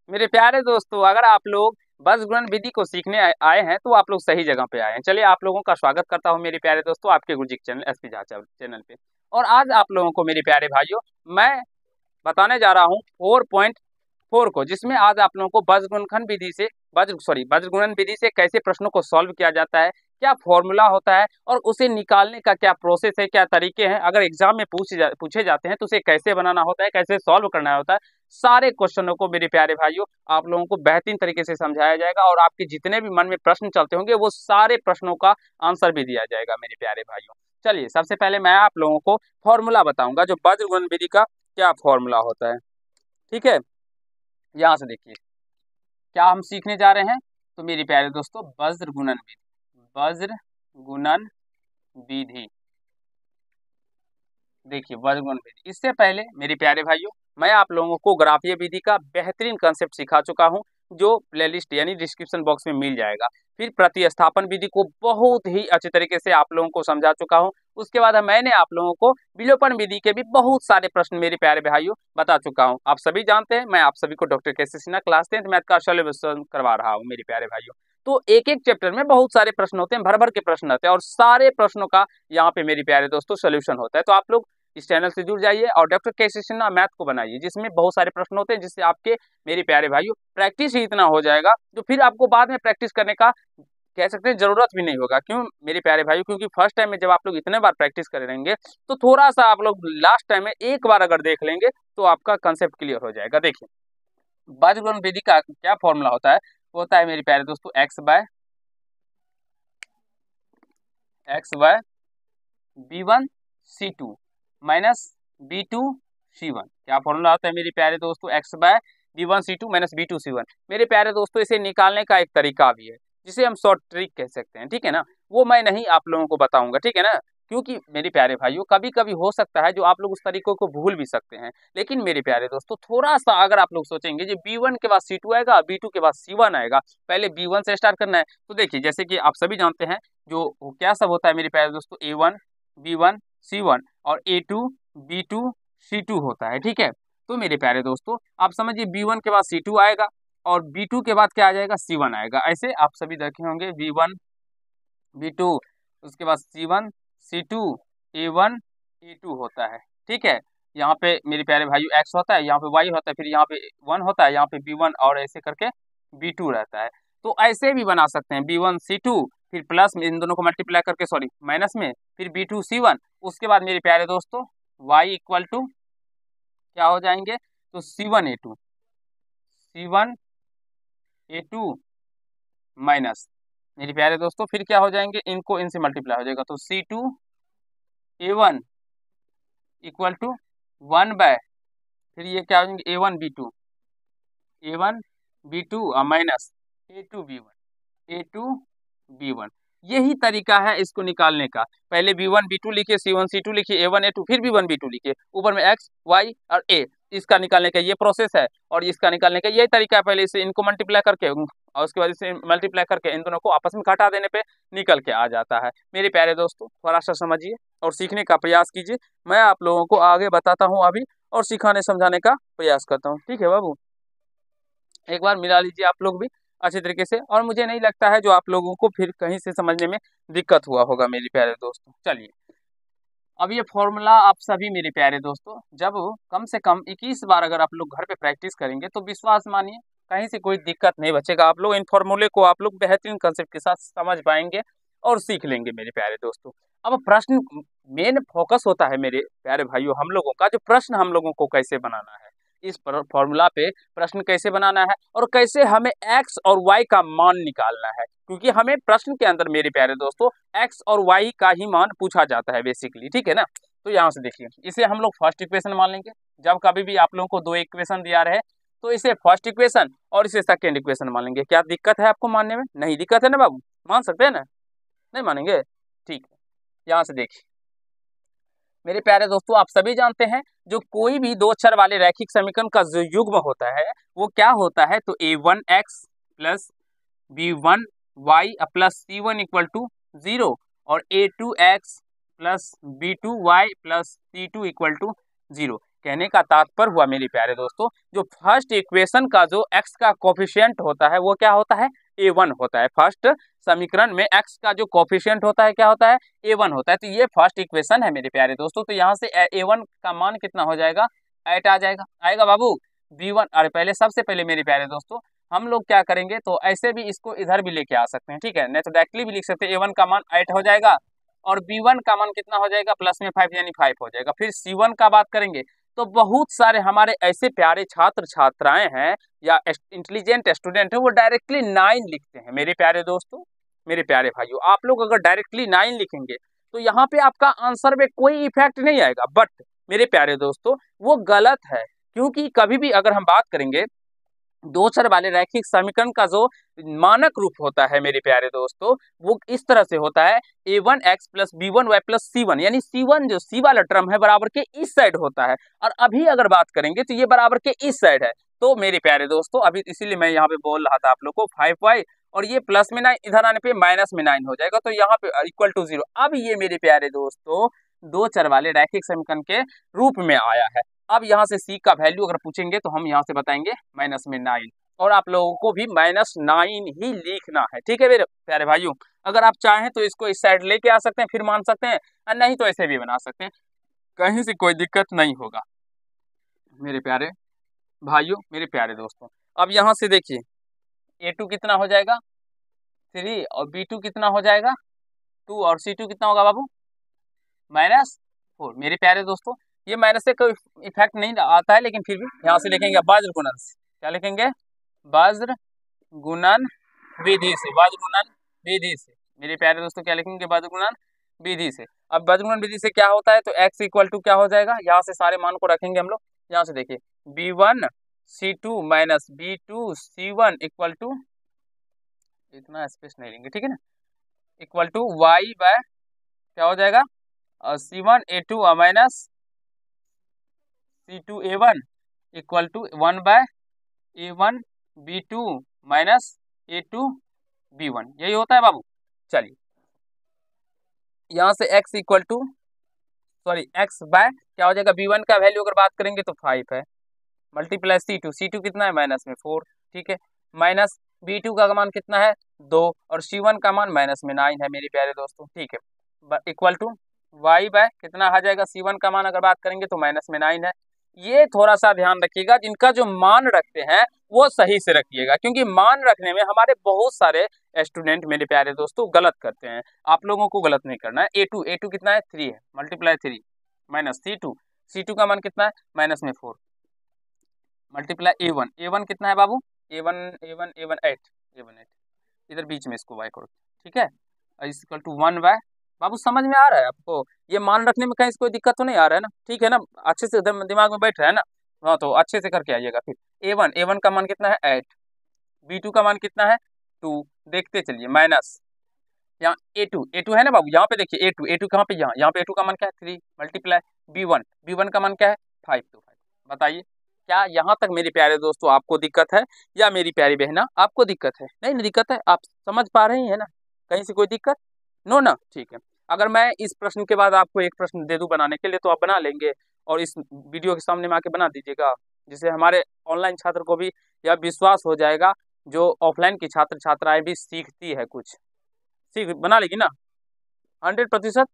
मेरे प्यारे दोस्तों, अगर आप लोग बस गुणन विधि को सीखने आए हैं तो आप लोग सही जगह पे आए हैं। चलिए आप लोगों का स्वागत करता हूं मेरे प्यारे दोस्तों आपके गुरुजी चैनल एसपी झा चैनल पे। और आज आप लोगों को मेरे प्यारे भाइयों मैं बताने जा रहा हूं 4.4 को, जिसमें आज आप लोगों को वज्रगुणनखंड विधि से वज्रगुणन विधि से कैसे प्रश्नों को सॉल्व किया जाता है, क्या फॉर्मूला होता है और उसे निकालने का क्या प्रोसेस है, क्या तरीके हैं, अगर एग्जाम में पूछे जाते हैं तो उसे कैसे बनाना होता है, कैसे सॉल्व करना होता है। सारे क्वेश्चनों को मेरे प्यारे भाइयों आप लोगों को बेहतरीन तरीके से समझाया जाएगा और आपके जितने भी मन में प्रश्न चलते होंगे वो सारे प्रश्नों का आंसर भी दिया जाएगा मेरे प्यारे भाइयों। चलिए सबसे पहले मैं आप लोगों को फॉर्मूला बताऊंगा, जो वज्रगुणन विधि का क्या फॉर्मूला होता है। ठीक है, यहाँ से देखिए क्या हम सीखने जा रहे हैं। तो मेरे प्यारे दोस्तों वज्र गुणन विधि देखिए वज्रगुणन विधि। इससे पहले मेरे प्यारे भाइयों मैं आप लोगों को ग्राफीय विधि का बेहतरीन कंसेप्ट सिखा चुका हूं, जो प्लेलिस्ट यानी डिस्क्रिप्शन बॉक्स में मिल जाएगा। फिर प्रतिस्थापन विधि को बहुत ही अच्छे तरीके से आप लोगों को समझा चुका हूं। उसके बाद मैंने आप लोगों को विलोपन विधि के भी बहुत सारे प्रश्न मेरे प्यारे भाइयों बता चुका हूं। आप सभी जानते हैं मैं आप सभी को doctor KC. Sinha class 10th math का सॉल्यूशन करवा रहा हूं मेरे प्यारे भाइयों। तो एक एक चैप्टर में बहुत सारे प्रश्न होते हैं, भर भर के प्रश्न होते हैं और सारे प्रश्नों का यहाँ पे मेरे प्यारे दोस्तों सोल्यूशन होता है। तो आप लोग इस चैनल से जुड़ जाइए और डॉक्टर के.सी. सिन्हा मैथ को बनाइए, जिसमें बहुत सारे प्रश्न होते हैं, जिससे आपके मेरे प्यारे भाइयों प्रैक्टिस ही इतना हो जाएगा जो फिर आपको बाद में प्रैक्टिस करने का कह सकते हैं जरूरत भी नहीं होगा। क्यों मेरे प्यारे भाइयों, क्योंकि फर्स्ट टाइम में जब आप लोग इतने बार प्रैक्टिस करेंगे तो थोड़ा सा आप लोग लास्ट टाइम में एक बार अगर देख लेंगे तो आपका कंसेप्ट क्लियर हो जाएगा। देखिए वज्रगुणन विधि का क्या फॉर्मूला होता है, वो होता है मेरे प्यारे दोस्तों x/(x/) b1c2 माइनस b2c1। क्या फॉर्मूला होता है मेरे प्यारे दोस्तों, x/b1c2 माइनस b2c1। मेरे प्यारे दोस्तों इसे निकालने का एक तरीका भी है जिसे हम शॉर्ट ट्रिक कह सकते हैं, ठीक है ना। वो मैं नहीं आप लोगों को बताऊंगा, ठीक है ना, क्योंकि मेरे प्यारे भाइयों कभी कभी हो सकता है जो आप लोग उस तरीकों को भूल भी सकते हैं। लेकिन मेरे प्यारे दोस्तों थोड़ा सा अगर आप लोग सोचेंगे जो b1 के बाद c2 आएगा, b2 के बाद c1 आएगा, पहले b1 से स्टार्ट करना है। तो देखिए जैसे कि आप सभी जानते हैं जो क्या सब होता है मेरे प्यारे दोस्तों, a1 b1 c1 और a2 b2 c2 होता है, ठीक है। तो मेरे प्यारे दोस्तों आप समझिए b1 के बाद c2 आएगा और b2 के बाद क्या आ जाएगा, c1 आएगा। ऐसे आप सभी देखे होंगे b1 b2 उसके बाद c1 c2 a1 a2 होता है, ठीक है। यहाँ पे मेरे प्यारे भाइयों x होता है, यहाँ पे y होता है, फिर यहाँ पे 1 होता है, यहाँ पे b1 और ऐसे करके b2 रहता है। तो ऐसे भी बना सकते हैं b1 c2 फिर प्लस में इन दोनों को मल्टीप्लाई करके सॉरी माइनस में फिर b2 c1। उसके बाद मेरे प्यारे दोस्तों y इक्वल टू क्या हो जाएंगे, तो c1 a2 माइनस मेरे प्यारे दोस्तों फिर क्या हो जाएंगे, इनको इनसे मल्टीप्लाई हो जाएगा तो c2a1 इक्वल टू 1/, फिर ये क्या हो जाएंगे a1b2 माइनस a2b1 यही तरीका है इसको निकालने का। पहले b1 b2 लिखिए, c1 c2 लिखिए, a1 a2 फिर b1 b2 लिखिए, ऊपर में x y और a। इसका निकालने का ये प्रोसेस है और इसका निकालने का यही तरीका है। पहले इसे इनको मल्टीप्लाई करके और उसके बाद इसे मल्टीप्लाई करके इन दोनों को आपस में घटा देने पे निकल के आ जाता है। मेरे प्यारे दोस्तों थोड़ा सा समझिए और सीखने का प्रयास कीजिए। मैं आप लोगों को आगे बताता हूँ अभी और सिखाने समझाने का प्रयास करता हूँ, ठीक है बाबू। एक बार मिला लीजिए आप लोग भी अच्छे तरीके से, और मुझे नहीं लगता है जो आप लोगों को फिर कहीं से समझने में दिक्कत हुआ होगा मेरे प्यारे दोस्तों। चलिए अब ये फॉर्मूला आप सभी मेरे प्यारे दोस्तों जब कम से कम 21 बार अगर आप लोग घर पे प्रैक्टिस करेंगे तो विश्वास मानिए कहीं से कोई दिक्कत नहीं बचेगा। आप लोग इन फॉर्मूले को आप लोग बेहतरीन कंसेप्ट के साथ समझ पाएंगे और सीख लेंगे मेरे प्यारे दोस्तों। अब प्रश्न मेन फोकस होता है मेरे प्यारे भाइयों हम लोगों का, जो प्रश्न हम लोगों को कैसे बनाना है, इस फॉर्मूला पे प्रश्न कैसे बनाना है और कैसे हमें x और y का मान निकालना है, क्योंकि हमें प्रश्न के अंदर मेरे प्यारे दोस्तों x और y का ही मान पूछा जाता है बेसिकली, ठीक है ना। तो यहाँ से देखिए इसे हम लोग फर्स्ट इक्वेशन मान लेंगे। जब कभी भी आप लोगों को दो इक्वेशन दिया रहे तो इसे फर्स्ट इक्वेशन और इसे सेकेंड इक्वेशन मान लेंगे। क्या दिक्कत है आपको मानने में? नहीं दिक्कत है ना बाबू, मान सकते हैं ना, नहीं मानेंगे? ठीक है, यहाँ से देखिए मेरे प्यारे दोस्तों आप सभी जानते हैं जो कोई भी दो अक्षर वाले रैखिक समीकरण का जो युग्म होता है वो क्या होता है, तो a1x plus b1y plus c1 equal to 0 और a2x plus b2y plus c2 equal to 0। कहने का तात्पर्य हुआ मेरे प्यारे दोस्तों, जो फर्स्ट इक्वेशन का जो x का कोफिशिएंट होता है वो क्या होता है, a1 होता है। फर्स्ट समीकरण में x का जो कोफिशिएंट होता है क्या होता है, a1 होता है। तो ये फर्स्ट इक्वेशन है मेरे प्यारे दोस्तों। तो यहाँ से a1 का मान कितना हो जाएगा, 8 आ जाएगा। आएगा बाबू b1। अरे पहले सबसे पहले मेरे प्यारे दोस्तों हम लोग क्या करेंगे, तो ऐसे भी इसको इधर भी लेके आ सकते हैं, ठीक है, नहीं तो डायरेक्टली भी लिख सकते हैं। a1 का मान 8 हो जाएगा और b1 का मान कितना हो जाएगा, प्लस में 5 यानी 5 हो जाएगा। फिर c1 का बात करेंगे तो बहुत सारे हमारे ऐसे प्यारे छात्र छात्राएं हैं या इंटेलिजेंट स्टूडेंट है, वो डायरेक्टली 9 लिखते हैं मेरे प्यारे दोस्तों। मेरे प्यारे भाइयों, आप लोग अगर डायरेक्टली 9 लिखेंगे तो यहाँ पे आपका आंसर में कोई इफेक्ट नहीं आएगा, बट मेरे प्यारे दोस्तों वो गलत है। क्योंकि कभी भी अगर हम बात करेंगे दो चर वाले रैखिक समीकरण का जो मानक रूप होता है मेरे प्यारे दोस्तों, वो इस तरह से होता है a1x plus b1y plus c1, यानी c1 जो c वाला टर्म है बराबर के इस साइड होता है, और अभी अगर बात करेंगे तो ये बराबर के इस साइड है। तो मेरे प्यारे दोस्तों अभी इसीलिए मैं यहाँ पे बोल रहा था आप लोग को 5y, और ये प्लस में 9 इधर आने पे माइनस में 9 हो जाएगा, तो यहाँ पे इक्वल टू 0। अब ये मेरे प्यारे दोस्तों दो चर वाले रैखिक समीकरण के रूप में आया है। अब यहाँ से c का वैल्यू अगर पूछेंगे तो हम यहाँ से बताएंगे माइनस में 9, और आप लोगों को भी -9 ही लिखना है, ठीक है मेरे प्यारे भाइयों। अगर आप चाहें तो इसको इस साइड लेके आ सकते हैं, फिर मान सकते हैं, और नहीं तो ऐसे भी बना सकते हैं, कहीं से कोई दिक्कत नहीं होगा मेरे प्यारे भाइयों, मेरे प्यारे दोस्तों। अब यहाँ से देखिए a2 कितना हो जाएगा 3, और b2 कितना हो जाएगा 2, और c2 कितना होगा बाबू -4। मेरे प्यारे दोस्तों ये माइनस से कोई इफेक्ट नहीं आता है, लेकिन फिर भी यहाँ से लिखेंगे वज्र गुणन से। क्या लिखेंगे, वज्र गुणन विधि से, वज्र गुणन विधि से। मेरे प्यारे दोस्तों क्या लिखेंगे, वज्र गुणन विधि से। अब वज्र गुणन विधि से क्या होता है, तो x इक्वल टू क्या हो जाएगा, यहाँ से सारे मान को रखेंगे हम लोग। यहाँ से देखिए b1 c2 minus b2 c1 equal to, इतना स्पेस नहीं लेंगे, ठीक है ना, इक्वल टू y बाय क्या हो जाएगा c1 a2 minus c2 a1 equal to 1 by a1 b2 minus a2 b1, यही होता है बाबू। चलिए यहाँ से x equal to x by क्या हो जाएगा, b1 का वैल्यू अगर बात करेंगे तो 5 है, मल्टीप्लाई c2 कितना है -4, ठीक है, माइनस b2 का मान कितना है 2, और c1 का मान -9 है मेरे प्यारे दोस्तों, ठीक है, इक्वल टू y बाय कितना आ जाएगा, c1 का मान अगर बात करेंगे तो -9 है। ये थोड़ा सा ध्यान रखिएगा, जिनका जो मान रखते हैं वो सही से रखिएगा, क्योंकि मान रखने में हमारे बहुत सारे स्टूडेंट मेरे प्यारे दोस्तों गलत करते हैं। आप लोगों को गलत नहीं करना है। a2 कितना है 3 है, मल्टीप्लाई 3 माइनस c2 का मान कितना है -4, मल्टीप्लाई a1 कितना है बाबू, a1 8 इधर बीच में इसको y करो, ठीक है, इक्वल टू 1 बाय, बाबू समझ में आ रहा है आपको, ये मान रखने में कहीं से कोई दिक्कत तो नहीं आ रहा है ना, ठीक है ना, अच्छे से दिमाग में बैठ रहा है ना, हाँ तो अच्छे से करके आइएगा। फिर a1 का मान कितना है 8, b2 का मान कितना है 2, देखते चलिए, माइनस यहाँ a2 है ना बाबू, यहाँ पे देखिए a2 कहाँ पे, यहाँ पे a2 का मान क्या है 3, मल्टीप्लाई b1 का मान क्या है 5, तो 5। बताइए क्या यहाँ तक मेरे प्यारे दोस्तों आपको दिक्कत है, या मेरी प्यारी बहना आपको दिक्कत है, नहीं दिक्कत है, आप समझ पा रही है ना, कहीं से कोई दिक्कत नो ना, ठीक है। अगर मैं इस प्रश्न के बाद आपको एक प्रश्न दे दूं बनाने के लिए तो आप बना लेंगे, और इस वीडियो के सामने में आके बना दीजिएगा, जिससे हमारे ऑनलाइन छात्र को भी यह विश्वास हो जाएगा, जो ऑफलाइन की छात्र छात्राएं भी सीखती है कुछ, सीख बना लेगी ना 100%,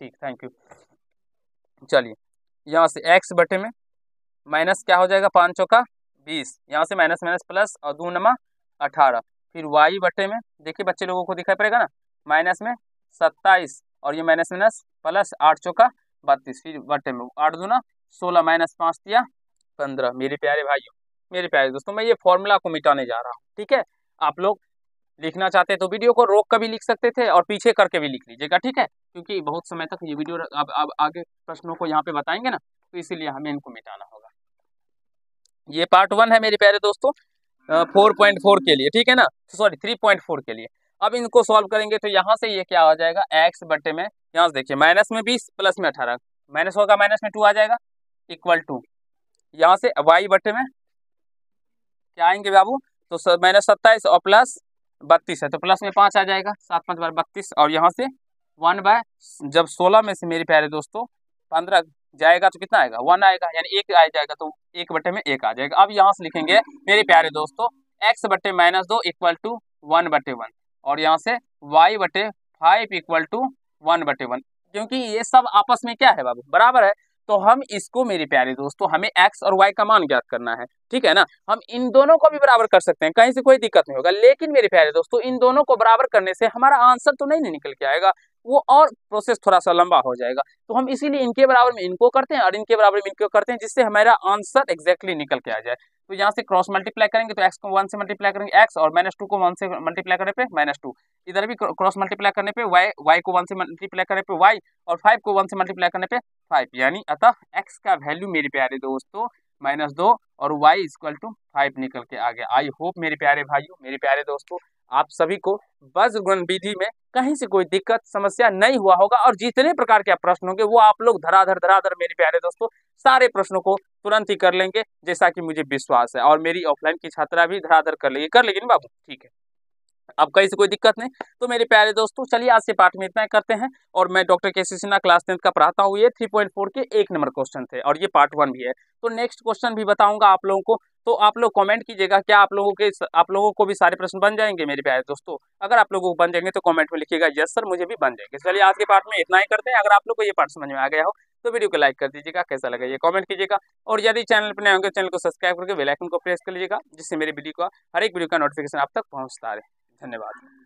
ठीक, थैंक यू। चलिए यहाँ से x बटे में माइनस क्या हो जाएगा 5 चौका 20, यहाँ से माइनस माइनस प्लस और 2 नमा 18, फिर y बटे में देखिए बच्चे लोगों को दिखाई पड़ेगा ना, माइनस में 27, और ये माइनस माइनस प्लस 8 चौका 32, फिर बटे में 8 दूना 16 माइनस 5 दिया 15। मेरे प्यारे भाइयों, मेरे प्यारे दोस्तों, मैं ये फॉर्मूला को मिटाने जा रहा हूँ, ठीक है। आप लोग लिखना चाहते हैं तो वीडियो को रोक कर भी लिख सकते थे, और पीछे करके भी लिख लीजिएगा, ठीक है, क्योंकि बहुत समय तक ये वीडियो अब आगे प्रश्नों को यहाँ पे बताएंगे ना, तो इसीलिए हमें इनको मिटाना होगा। ये पार्ट 1 है मेरे प्यारे दोस्तों 4.4 के लिए, ठीक है ना, सॉरी 3.4 के लिए। अब इनको सॉल्व करेंगे तो यहाँ से ये क्या हो जाएगा x बटे में, यहाँ से देखिए माइनस में 20 प्लस में 18, माइनस होगा माइनस में 2 आ जाएगा, इक्वल टू यहाँ से y बटे में क्या आएंगे बाबू, तो माइनस 27 और प्लस 32 है, तो प्लस में 5 आ जाएगा, 7 5 32, और यहाँ से 1 बाय जब 16 में से मेरे प्यारे दोस्तों 15 जाएगा तो कितना आएगा 1 आएगा, यानी 1 आ जाएगा तो 1/1 आ जाएगा। अब यहाँ से लिखेंगे मेरे प्यारे दोस्तों x/-2 इक्वल टू 1/1 और यहाँ से y/5 इक्वल टू 1/1, क्योंकि ये सब आपस में क्या है बाबू बराबर है। तो हम इसको मेरे प्यारे दोस्तों हमें x और y का मान ज्ञात करना है, ठीक है ना। हम इन दोनों को भी बराबर कर सकते हैं, कहीं से कोई दिक्कत नहीं होगा, लेकिन मेरे प्यारे दोस्तों इन दोनों को बराबर करने से हमारा आंसर तो नहीं निकल के आएगा, वो और प्रोसेस थोड़ा सा लंबा हो जाएगा। तो हम इसीलिए इनके बराबर में इनको करते हैं और इनके बराबर में इनको करते हैं, जिससे हमारा आंसर एग्जैक्टली निकल के आ जाए। तो यहाँ से क्रॉस मल्टीप्लाई करेंगे तो x को 1 से मल्टीप्लाई करेंगे x, और -2 को 1 से मल्टीप्लाई करने पे -2, इधर भी क्रॉस मल्टीप्लाई करने पे y को 1 से मल्टीप्लाई करने पे y, और 5 को 1 से मल्टीप्लाई करने पे 5, यानी अतः x का वैल्यू मेरे प्यारे दोस्तों -2 और y इक्वल टू 5 निकल के आ गया। आई होप मेरे प्यारे भाइयों मेरे प्यारे दोस्तों आप सभी को वज्रगुणन विधि में कहीं से कोई दिक्कत समस्या नहीं हुआ होगा, और जितने प्रकार के प्रश्न होंगे वो आप लोग धराधर मेरे प्यारे दोस्तों सारे प्रश्नों को तुरंत ही कर लेंगे, जैसा कि मुझे विश्वास है। और मेरी ऑफलाइन की छात्रा भी धराधर कर लेगी ना बाबू, ठीक है। अब कहीं से कोई दिक्कत नहीं। तो मेरे प्यारे दोस्तों चलिए आज से पाठ में इतना करते हैं, और मैं doctor KC. Sinha class 10th का पढ़ाता हूँ। ये 3.4 के 1 नंबर क्वेश्चन थे और ये पार्ट 1 भी है। तो नेक्स्ट क्वेश्चन भी बताऊंगा आप लोगों को, तो आप लोग कमेंट कीजिएगा क्या आप लोगों को भी सारे प्रश्न बन जाएंगे मेरे प्यारे दोस्तों। अगर आप लोगों को बन जाएंगे तो कमेंट में लिखिएगा यस सर मुझे भी बन जाएंगे। चलिए आज के पाठ में इतना ही करते हैं। अगर आप लोग को ये पाठ समझ में आ गया हो तो वीडियो को लाइक कर दीजिएगा, कैसा लगा ये कमेंट कीजिएगा, और यदि चैनल पर नए होंगे चैनल को सब्सक्राइब करके बेल आइकन को प्रेस कर लीजिएगा, जिससे मेरे वीडियो का हर एक वीडियो का नोटिफिकेशन आप तक पहुंचता रहे। धन्यवाद।